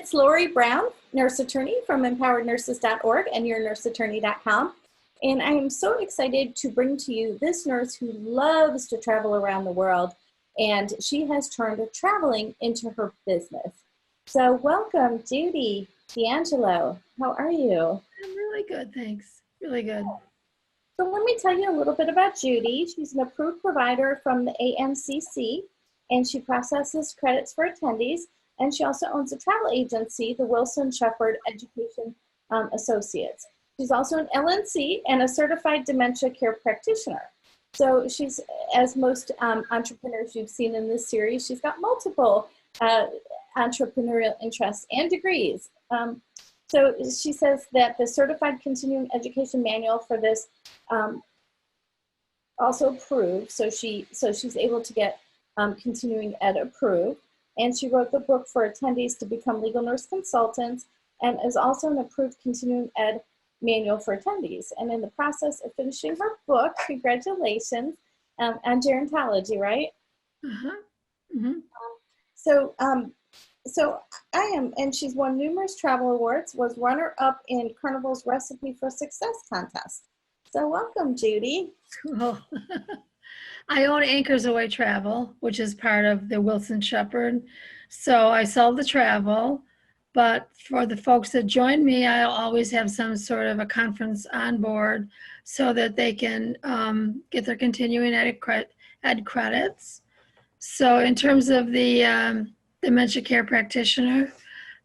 It's Lorie Brown, nurse attorney from empowerednurses.org and yournurseattorney.com. And I am so excited to bring to you this nurse who loves to travel around the world, and she has turned traveling into her business. So welcome, Judy D'Angelo. How are you? I'm really good, thanks. Really good. So let me tell you a little bit about Judy. She's an approved provider from the ANCC, and she processes credits for attendees. And she also owns a travel agency, the Wilson Shepard Education Associates. She's also an LNC and a certified dementia care practitioner. So she's, as most entrepreneurs you've seen in this series, she's got multiple entrepreneurial interests and degrees. So she says that the certified continuing education manual for this also approved. So she's able to get continuing ed approved. And she wrote the book for attendees to become legal nurse consultants, and is also an approved continuing ed manual for attendees. And in the process of finishing her book, congratulations, on gerontology, right? Uh-huh. Mm-hmm. So I am, and she's won numerous travel awards, was runner-up in Carnival's Recipe for Success contest. So welcome, Judy. Cool. I own Anchors Aweigh Travel, which is part of the Wilson Shepard. So I sell the travel, but for the folks that join me, I'll always have some sort of a conference on board so that they can get their continuing ed credits. So in terms of the dementia care practitioner,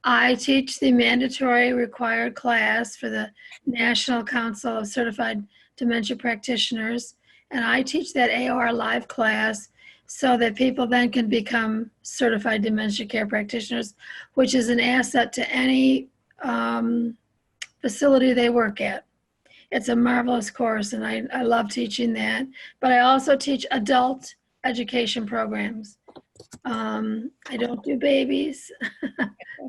I teach the mandatory required class for the National Council of Certified Dementia Practitioners. And I teach that AOR live class so that people then can become certified dementia care practitioners, which is an asset to any facility they work at. It's a marvelous course, and I love teaching that. But I also teach adult education programs. I don't do babies.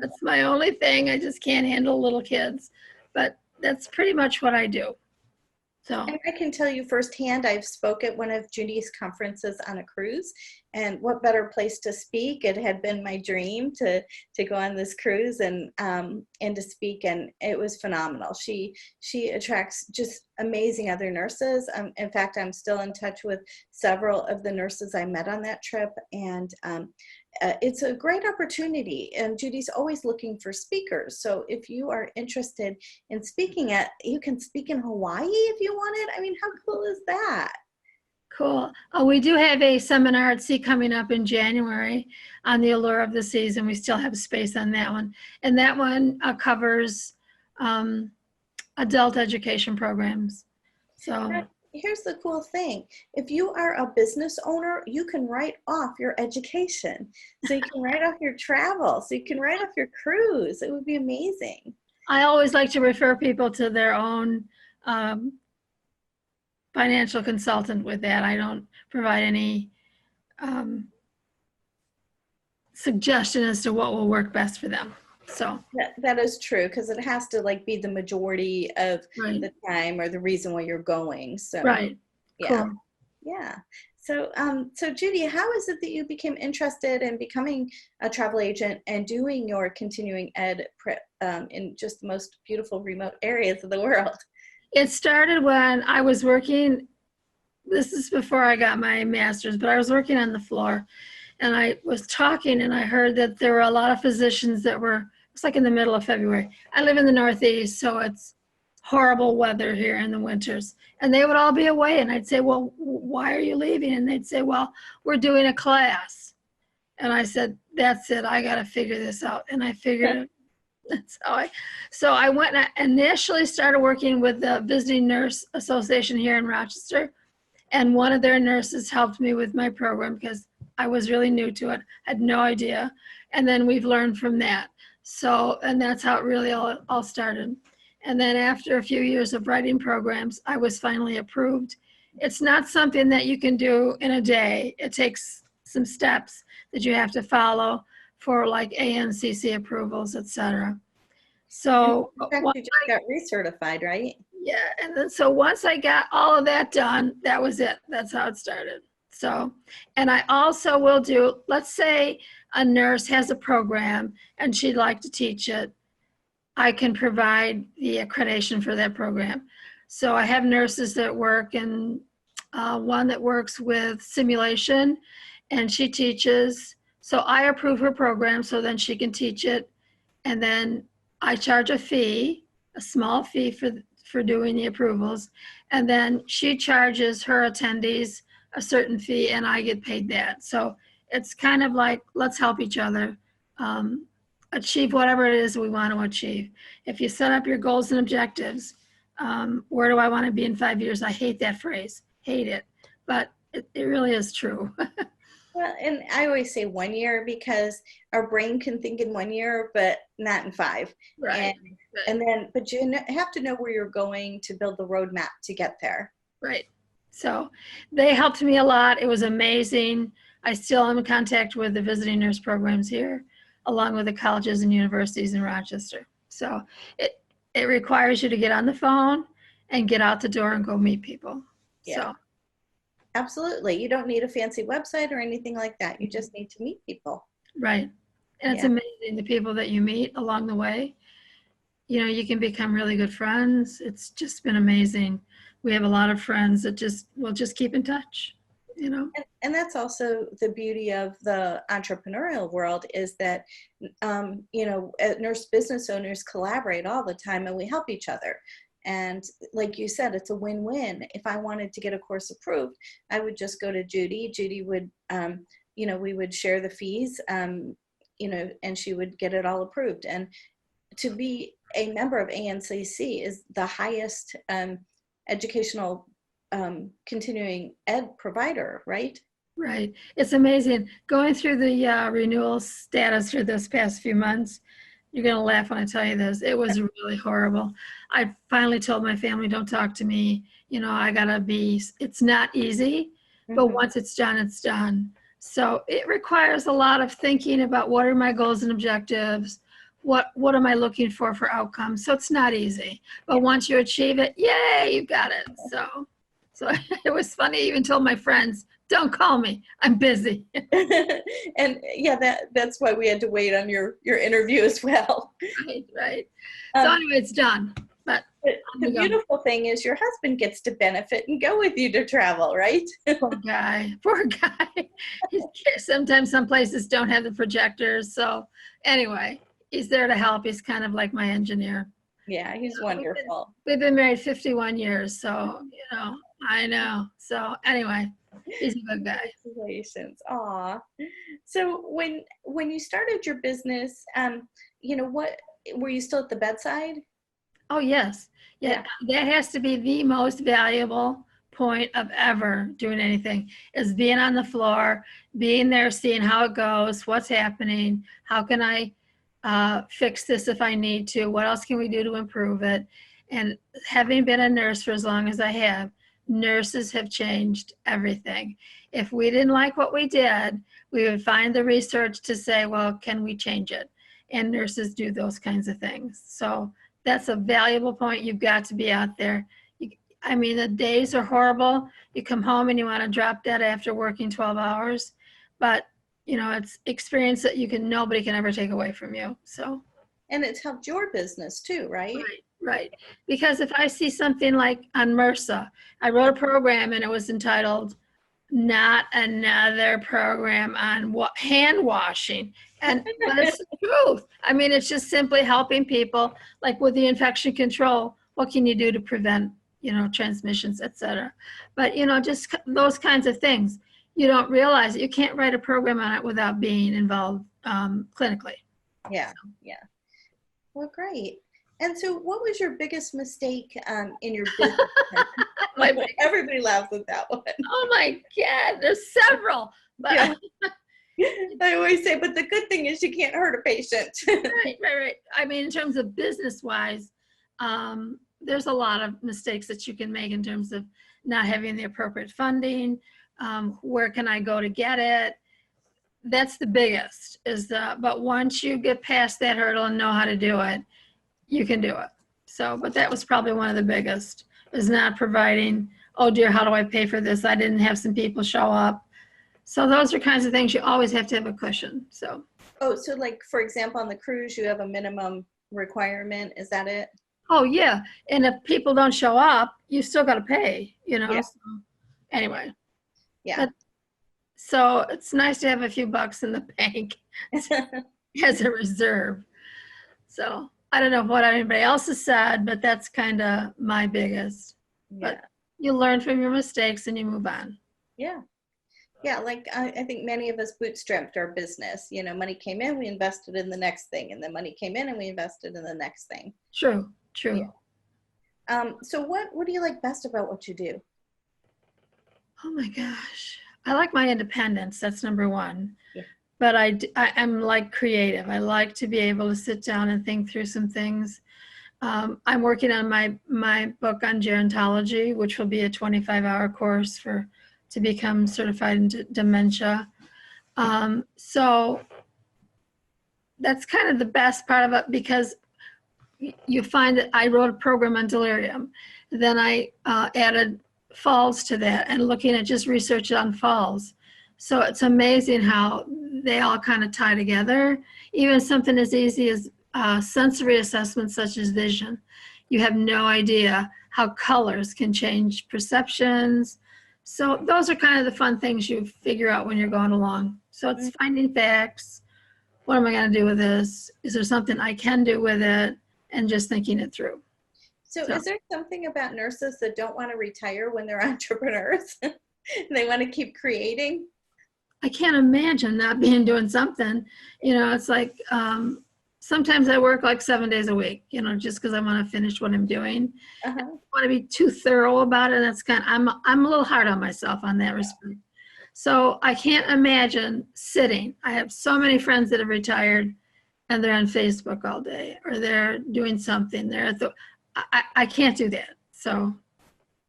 That's my only thing. I just can't handle little kids. But that's pretty much what I do. So. And I can tell you firsthand, I've spoke at one of Judy's conferences on a cruise, and what better place to speak? It had been my dream to go on this cruise and to speak, and it was phenomenal. She attracts just amazing other nurses. In fact, I'm still in touch with several of the nurses I met on that trip, and it's a great opportunity, and Judy's always looking for speakers. So if you are interested in speaking you can speak in Hawaii if you wanted. I mean, how cool is that? Cool. We do have a seminar at sea coming up in January on the allure of the seas, and we still have space on that one. And that one covers adult education programs. So. Here's the cool thing. If you are a business owner, you can write off your education. So you can write off your travel. So you can write off your cruise. It would be amazing. I always like to refer people to their own financial consultant with that. I don't provide any suggestion as to what will work best for them. So that is true, because it has to be the majority of the time or the reason why you're going. So yeah, cool. Yeah. So so Judy, how is it that you became interested in becoming a travel agent and doing your continuing ed in just the most beautiful remote areas of the world? It started when I was working. This is before I got my master's, but I was working on the floor, and I was talking, and I heard that there were a lot of physicians that were. It's like in the middle of February. I live in the Northeast, so it's horrible weather here in the winters. And they would all be away, and I'd say, well, why are you leaving? And they'd say, well, we're doing a class. And I said, that's it. I got to figure this out. And I figured it. That's how so I went and I initially started working with the Visiting Nurse Association here in Rochester. And one of their nurses helped me with my program because I was really new to it. I had no idea. And then we've learned from that. So, and that's how it really all started. And then after a few years of writing programs, I was finally approved. It's not something that you can do in a day. It takes some steps that you have to follow for like ANCC approvals, etc. So in fact, you just got recertified, right? Yeah, and then so once I got all of that done, that was it. That's how it started. So, and I also will do, let's say a nurse has a program and she'd like to teach it, I can provide the accreditation for that program. So I have nurses that work in one that works with simulation, and she teaches. So I approve her program so then she can teach it. And then I charge a fee, a small fee for doing the approvals. And then she charges her attendees a certain fee and I get paid that. So it's kind of like, let's help each other achieve whatever it is we want to achieve. If you set up your goals and objectives, where do I want to be in 5 years? I hate that phrase, hate it, but it really is true. Well, and I always say 1 year because our brain can think in 1 year, but not in 5. Right. And then, but you have to know where you're going to build the roadmap to get there. Right. So they helped me a lot. It was amazing. I still am in contact with the visiting nurse programs here, along with the colleges and universities in Rochester. So it requires you to get on the phone and get out the door and go meet people. Yeah. So. Absolutely. You don't need a fancy website or anything like that. You just need to meet people. Right. And it's amazing the people that you meet along the way. You know, you can become really good friends. It's just been amazing. We have a lot of friends that we'll just keep in touch, you know. And that's also the beauty of the entrepreneurial world is that, you know, nurse business owners collaborate all the time and we help each other. And like you said, it's a win-win. If I wanted to get a course approved, I would just go to Judy. Judy would, you know, we would share the fees, you know, and she would get it all approved. And to be a member of ANCC is the highest educational continuing ed provider, right? Right. It's amazing. Going through the renewal status for this past few months, you're going to laugh when I tell you this. It was really horrible. I finally told my family, don't talk to me. You know, it's not easy, but once it's done, it's done. So it requires a lot of thinking about what are my goals and objectives? What am I looking for outcomes? So it's not easy, but once you achieve it, yay, you got it. So it was funny. I even told my friends, don't call me, I'm busy. And yeah, that's why we had to wait on your interview as well. Right. So anyway, it's done. But the beautiful thing is your husband gets to benefit and go with you to travel, right? Poor guy. Sometimes some places don't have the projectors. So anyway, he's there to help. He's kind of like my engineer. Yeah, he's wonderful. We've been married 51 years, so, you know, I know. So anyway, he's a good guy. Congratulations. Aw. So when you started your business, you know, what were you still at the bedside? Oh, yes. Yeah. That has to be the most valuable point of ever doing anything is being on the floor, being there, seeing how it goes, what's happening, how can I fix this if I need to, what else can we do to improve it? And having been a nurse for as long as I have, nurses have changed everything. If we didn't like what we did, we would find the research to say, well, can we change it? And nurses do those kinds of things. So that's a valuable point. You've got to be out there. I mean, the days are horrible. You come home and you want to drop dead after working 12 hours, but you know, it's experience that nobody can ever take away from you. So. And it's helped your business too, right? Right. Because if I see something like on MRSA, I wrote a program and it was entitled Not Another Program on Hand Washing. But it's the truth. I mean, it's just simply helping people, like with the infection control, what can you do to prevent, you know, transmissions, et cetera. But, you know, just those kinds of things. You don't realize that you can't write a program on it without being involved clinically. Yeah, yeah. Well, great. And so what was your biggest mistake in your business? Everybody laughs at that one. Oh my God, there's several. But yeah. I always say, but the good thing is you can't hurt a patient. Right. I mean, in terms of business-wise, there's a lot of mistakes that you can make in terms of not having the appropriate funding. Where can I go to get it? That's the biggest. But once you get past that hurdle and know how to do it, you can do it. So, but that was probably one of the biggest, is not providing, oh dear, how do I pay for this? I didn't have some people show up. So those are kinds of things you always have to have a cushion. So. Oh, so like, for example, on the cruise, you have a minimum requirement. Is that it? Oh, yeah. And if people don't show up, you still got to pay, Yeah. So, anyway. Yeah. But, so it's nice to have a few bucks in the bank as a reserve. So I don't know what anybody else has said, but that's kind of my biggest. Yeah. But you learn from your mistakes and you move on. Yeah. Yeah, like I think many of us bootstrapped our business. Money came in, we invested in the next thing, and then money came in and we invested in the next thing. True. Yeah. So what do you like best about what you do? Oh my gosh. I like my independence. That's number one. Yeah. But I'm like creative. I like to be able to sit down and think through some things. I'm working on my book on gerontology, which will be a 25-hour course to become certified in dementia. So that's kind of the best part of it, because you find that I wrote a program on delirium. Then I added falls to that, and looking at just research on falls. So it's amazing how they all kind of tie together. Even something as easy as sensory assessments such as vision. You have no idea how colors can change perceptions. So those are kind of the fun things you figure out when you're going along. So it's finding facts. What am I going to do with this? Is there something I can do with it? And just thinking it through. So is there something about nurses that don't want to retire when they're entrepreneurs? They want to keep creating? I can't imagine not doing something. It's like sometimes I work like 7 days a week, just because I want to finish what I'm doing. I don't want to be too thorough about it. That's I'm a little hard on myself on that respect. So I can't imagine sitting. I have so many friends that have retired and they're on Facebook all day, or they're doing something. They're at I can't do that. So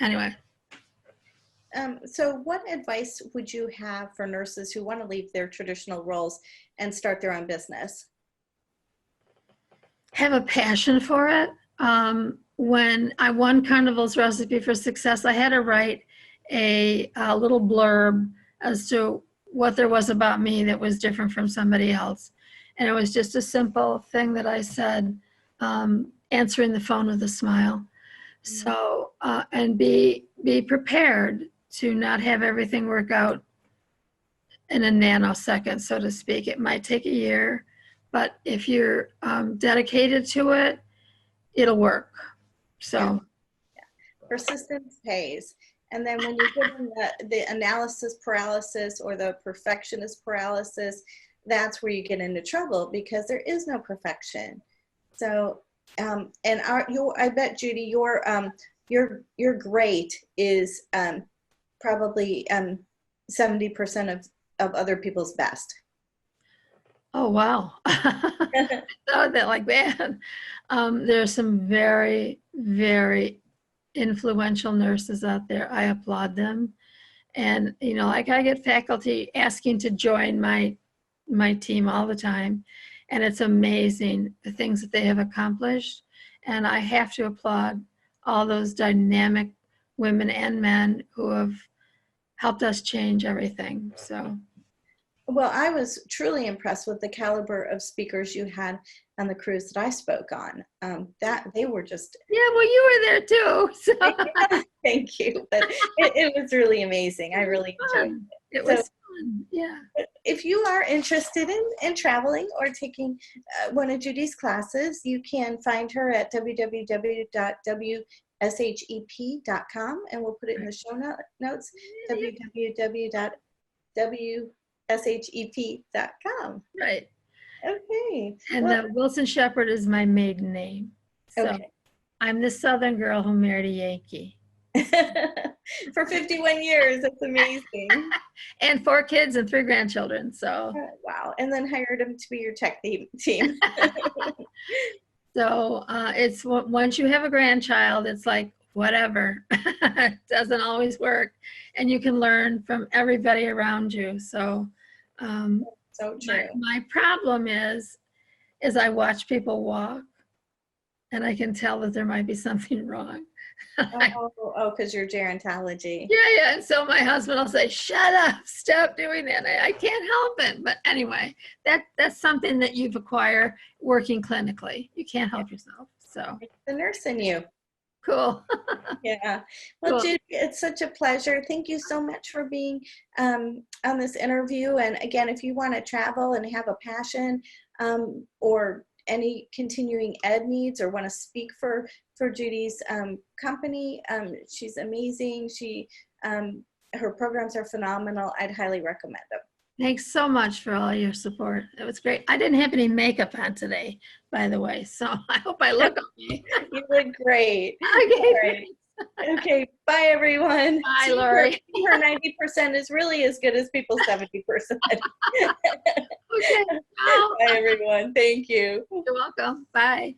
anyway. So what advice would you have for nurses who want to leave their traditional roles and start their own business? Have a passion for it. When I won Carnival's Recipe for Success, I had to write a little blurb as to what there was about me that was different from somebody else. And it was just a simple thing that I said, answering the phone with a smile. So, and be prepared to not have everything work out in a nanosecond, so to speak. It might take a year, but if you're dedicated to it, it'll work. So. Yeah. Persistence pays. And then when you get in the analysis paralysis or the perfectionist paralysis, that's where you get into trouble, because there is no perfection. So, and I bet, Judy, your great is probably 70% of other people's best. Oh, wow. I thought of that like that. There's some very, very influential nurses out there. I applaud them. And, like I get faculty asking to join my team all the time. And it's amazing the things that they have accomplished. And I have to applaud all those dynamic women and men who have helped us change everything. So. Well, I was truly impressed with the caliber of speakers you had on the cruise that I spoke on. That they were just. Yeah, well, you were there too. So. Thank you. But it was really amazing. I really enjoyed it. It was fun. Yeah. If you are interested in traveling or taking one of Judy's classes, you can find her at www.wshep.com, and we'll put it in the show notes, www.wshep.com. Right. Okay. And Wilson Shepard is my maiden name. So okay. I'm the Southern girl who married a Yankee. For 51 years. That's amazing. And 4 kids and 3 grandchildren. So wow. And then hired him to be your tech team. So it's once you have a grandchild, it's like whatever. It doesn't always work, and you can learn from everybody around you. So so true. My problem is I watch people walk and I can tell that there might be something wrong. Oh, because you're gerontology. Yeah, and so my husband will say, "Shut up, stop doing that." I can't help it. But anyway, that's something that you've acquired working clinically. You can't help yourself. So It's the nurse in you. cool. Yeah. Well, Cool. Judy, it's such a pleasure. Thank you so much for being on this interview. And again, if you want to travel and have a passion or any continuing ed needs or want to speak for Judy's company, she's amazing. Her programs are phenomenal. I'd highly recommend them. Thanks so much for all your support. It was great. I didn't have any makeup on today, by the way, so I hope I look okay. You look great. Okay. All right. Okay. Bye, everyone. Bye, Lorie. Her 90% is really as good as people's 70%. Okay. Bye, everyone. Thank you. You're welcome. Bye.